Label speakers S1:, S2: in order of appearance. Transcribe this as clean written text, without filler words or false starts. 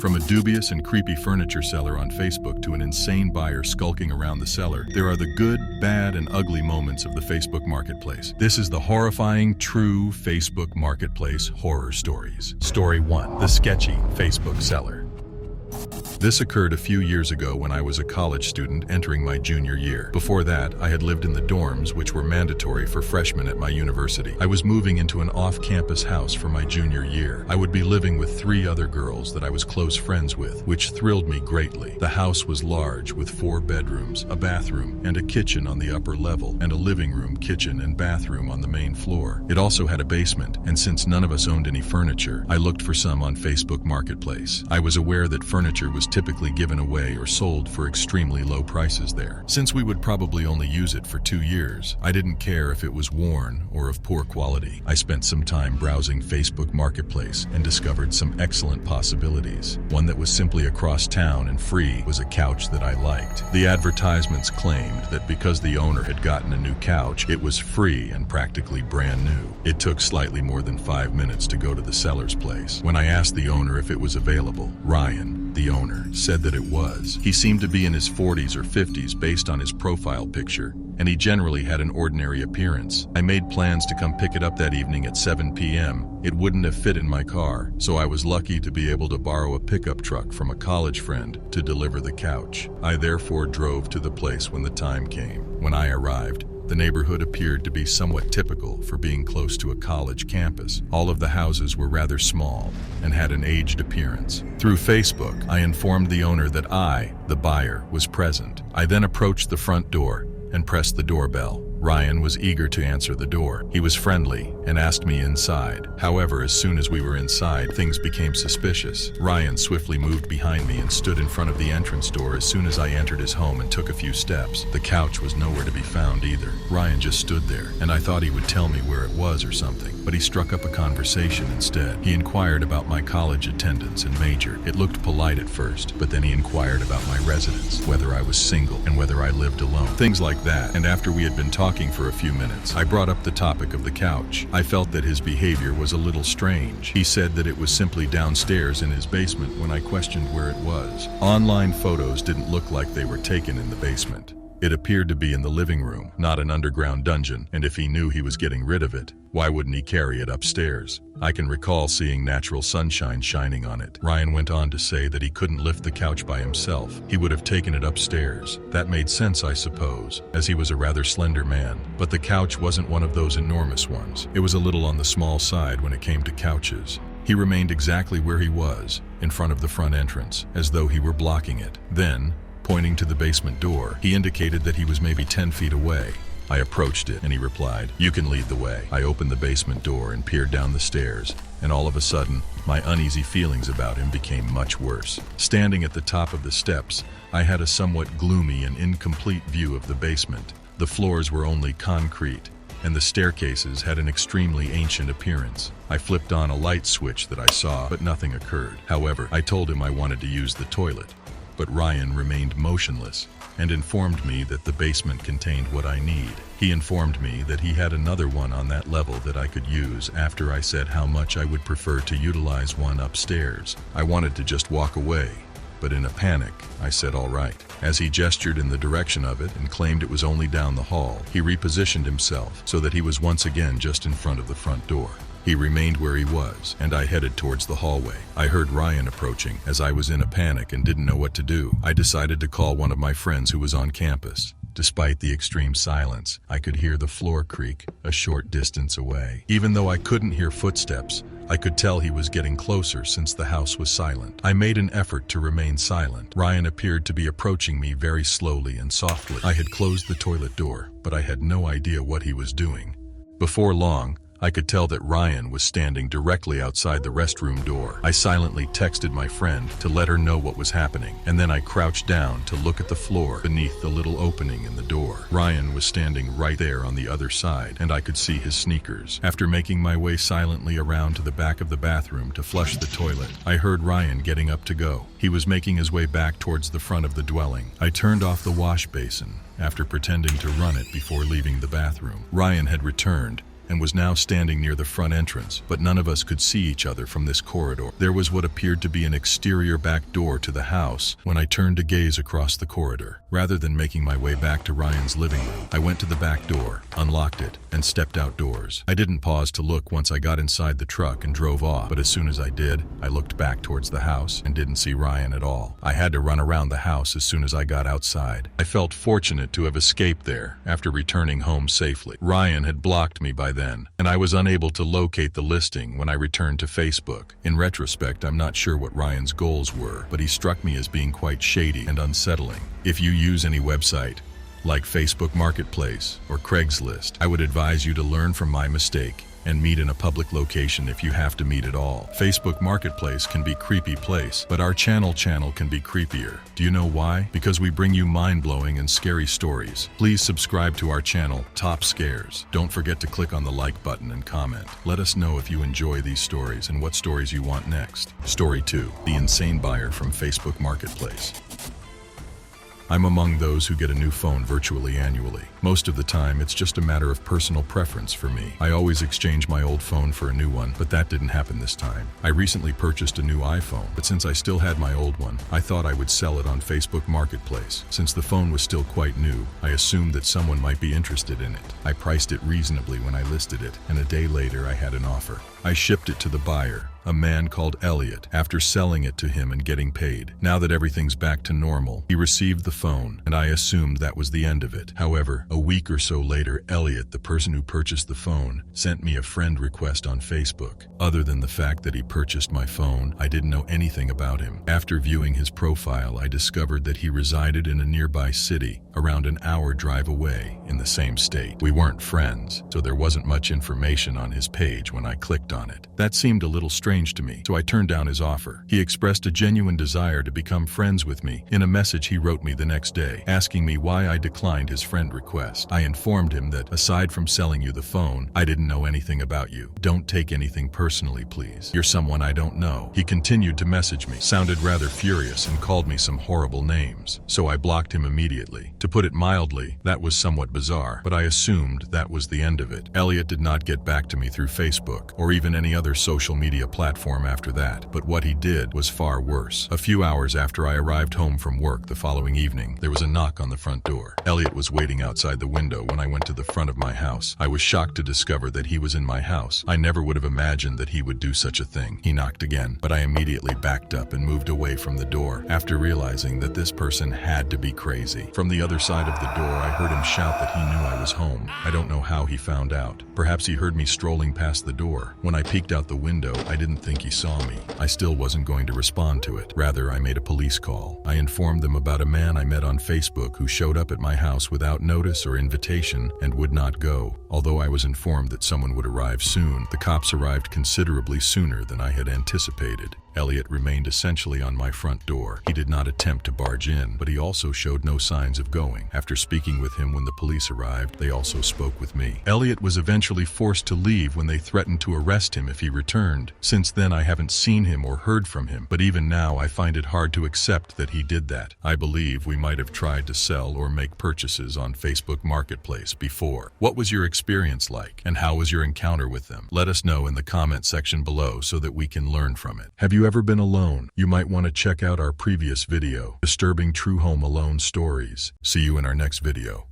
S1: From a dubious and creepy furniture seller on Facebook to an insane buyer skulking around the cellar, there are the good, bad, and ugly moments of the Facebook marketplace. This is the horrifying, true Facebook marketplace horror stories. Story 1. The sketchy Facebook seller. This occurred a few years ago when I was a college student entering my junior year. Before that, I had lived in the dorms, which were mandatory for freshmen at my university. I was moving into an off-campus house for my junior year. I would be living with 3 other girls that I was close friends with, which thrilled me greatly. The house was large with 4 bedrooms, a bathroom, and a kitchen on the upper level, and a living room, kitchen, and bathroom on the main floor. It also had a basement, and since none of us owned any furniture, I looked for some on Facebook Marketplace. I was aware that furniture was typically given away or sold for extremely low prices there. Since we would probably only use it for 2 years, I didn't care if it was worn or of poor quality. I spent some time browsing Facebook Marketplace and discovered some excellent possibilities. One that was simply across town and free was a couch that I liked. The advertisements claimed that because the owner had gotten a new couch, it was free and practically brand new. It took slightly more than 5 minutes to go to the seller's place. When I asked the owner if it was available, Ryan, the owner, said that it was. He seemed to be in his 40s or 50s based on his profile picture, and he generally had an ordinary appearance. I made plans to come pick it up that evening at 7 p.m. It wouldn't have fit in my car, so I was lucky to be able to borrow a pickup truck from a college friend to deliver the couch. I therefore drove to the place when the time came. When I arrived, the neighborhood appeared to be somewhat typical for being close to a college campus. All of the houses were rather small and had an aged appearance. Through Facebook, I informed the owner that I, the buyer, was present. I then approached the front door and pressed the doorbell. Ryan was eager to answer the door. He was friendly and asked me inside. However, as soon as we were inside, things became suspicious. Ryan swiftly moved behind me and stood in front of the entrance door as soon as I entered his home and took a few steps. The couch was nowhere to be found either. Ryan just stood there, and I thought he would tell me where it was or something, but he struck up a conversation instead. He inquired about my college attendance and major. It looked polite at first, but then he inquired about my residence, whether I was single, and whether I lived alone. Things like that. And after we had been talking for a few minutes, I brought up the topic of the couch. I felt that his behavior was a little strange. He said that it was simply downstairs in his basement when I questioned where it was. Online photos didn't look like they were taken in the basement. It appeared to be in the living room, not an underground dungeon, and if he knew he was getting rid of it, why wouldn't he carry it upstairs? I can recall seeing natural sunshine shining on it. Ryan went on to say that he couldn't lift the couch by himself. He would have taken it upstairs. That made sense, I suppose, as he was a rather slender man. But the couch wasn't one of those enormous ones. It was a little on the small side when it came to couches. He remained exactly where he was, in front of the front entrance, as though he were blocking it. Then, pointing to the basement door, he indicated that he was maybe 10 feet away. I approached it, and he replied, "You can lead the way." I opened the basement door and peered down the stairs, and all of a sudden, my uneasy feelings about him became much worse. Standing at the top of the steps, I had a somewhat gloomy and incomplete view of the basement. The floors were only concrete, and the staircases had an extremely ancient appearance. I flipped on a light switch that I saw, but nothing occurred. However, I told him I wanted to use the toilet, but Ryan remained motionless and informed me that the basement contained what I need. He informed me that he had another one on that level that I could use after I said how much I would prefer to utilize one upstairs. I wanted to just walk away, but in a panic, I said all right. As he gestured in the direction of it and claimed it was only down the hall, he repositioned himself so that he was once again just in front of the front door. He remained where he was, and I headed towards the hallway. I heard Ryan approaching. As I was in a panic and didn't know what to do, I decided to call one of my friends who was on campus. Despite the extreme silence, I could hear the floor creak a short distance away. Even though I couldn't hear footsteps, I could tell he was getting closer since the house was silent. I made an effort to remain silent. Ryan appeared to be approaching me very slowly and softly. I had closed the toilet door, but I had no idea what he was doing. Before long, I could tell that Ryan was standing directly outside the restroom door. I silently texted my friend to let her know what was happening, and then I crouched down to look at the floor beneath the little opening in the door. Ryan was standing right there on the other side, and I could see his sneakers. After making my way silently around to the back of the bathroom to flush the toilet, I heard Ryan getting up to go. He was making his way back towards the front of the dwelling. I turned off the wash basin after pretending to run it before leaving the bathroom. Ryan had returned, and was now standing near the front entrance, but none of us could see each other from this corridor. There was what appeared to be an exterior back door to the house when I turned to gaze across the corridor. Rather than making my way back to Ryan's living room, I went to the back door, unlocked it, and stepped outdoors. I didn't pause to look once I got inside the truck and drove off, but as soon as I did, I looked back towards the house and didn't see Ryan at all. I had to run around the house as soon as I got outside. I felt fortunate to have escaped there after returning home safely. Ryan had blocked me by then, and I was unable to locate the listing when I returned to Facebook. In retrospect, I'm not sure what Ryan's goals were, but he struck me as being quite shady and unsettling. If you use any website, like Facebook Marketplace or Craigslist, I would advise you to learn from my mistake and meet in a public location if you have to meet at all. Facebook Marketplace can be a creepy place, but our channel can be creepier. Do you know why? Because we bring you mind-blowing and scary stories. Please subscribe to our channel, Top Scares. Don't forget to click on the like button and comment. Let us know if you enjoy these stories and what stories you want next. Story 2, The Insane Buyer from Facebook Marketplace. I'm among those who get a new phone virtually annually. Most of the time, it's just a matter of personal preference for me. I always exchange my old phone for a new one, but that didn't happen this time. I recently purchased a new iPhone, but since I still had my old one, I thought I would sell it on Facebook Marketplace. Since the phone was still quite new, I assumed that someone might be interested in it. I priced it reasonably when I listed it, and a day later I had an offer. I shipped it to the buyer, a man called Elliot, after selling it to him and getting paid. Now that everything's back to normal, he received the phone, and I assumed that was the end of it. However, a week or so later, Elliot, the person who purchased the phone, sent me a friend request on Facebook. Other than the fact that he purchased my phone, I didn't know anything about him. After viewing his profile, I discovered that he resided in a nearby city, around an hour drive away, in the same state. We weren't friends, so there wasn't much information on his page when I clicked on it. That seemed a little strange to me, so I turned down his offer. He expressed a genuine desire to become friends with me. In a message he wrote me the next day, asking me why I declined his friend request. I informed him that, aside from selling you the phone, I didn't know anything about you. Don't take anything personally, please. You're someone I don't know. He continued to message me, sounded rather furious, and called me some horrible names, so I blocked him immediately. To put it mildly, that was somewhat bizarre, but I assumed that was the end of it. Elliot did not get back to me through Facebook, or even any other social media platform after that, but what he did was far worse. A few hours after I arrived home from work the following evening, there was a knock on the front door. Elliot was waiting outside the window when I went to the front of my house. I was shocked to discover that he was in my house. I never would have imagined that he would do such a thing. He knocked again, but I immediately backed up and moved away from the door, after realizing that this person had to be crazy. From the other side of the door, I heard him shout that he knew I was home. I don't know how he found out. Perhaps he heard me strolling past the door. When I peeked out the window, I didn't think he saw me. I still wasn't going to respond to it. Rather, I made a police call. I informed them about a man I met on Facebook who showed up at my house without notice or invitation and would not go. Although I was informed that someone would arrive soon, the cops arrived considerably sooner than I had anticipated. Elliot remained essentially on my front door. He did not attempt to barge in, but he also showed no signs of going. After speaking with him when the police arrived, they also spoke with me. Elliot was eventually forced to leave when they threatened to arrest him if he returned. Since then, I haven't seen him or heard from him, but even now I find it hard to accept that he did that. I believe we might have tried to sell or make purchases on Facebook Marketplace before. What was your experience like, and how was your encounter with them? Let us know in the comment section below so that we can learn from it. Have you ever been alone? You might want to check out our previous video, Disturbing True Home Alone Stories. See you in our next video.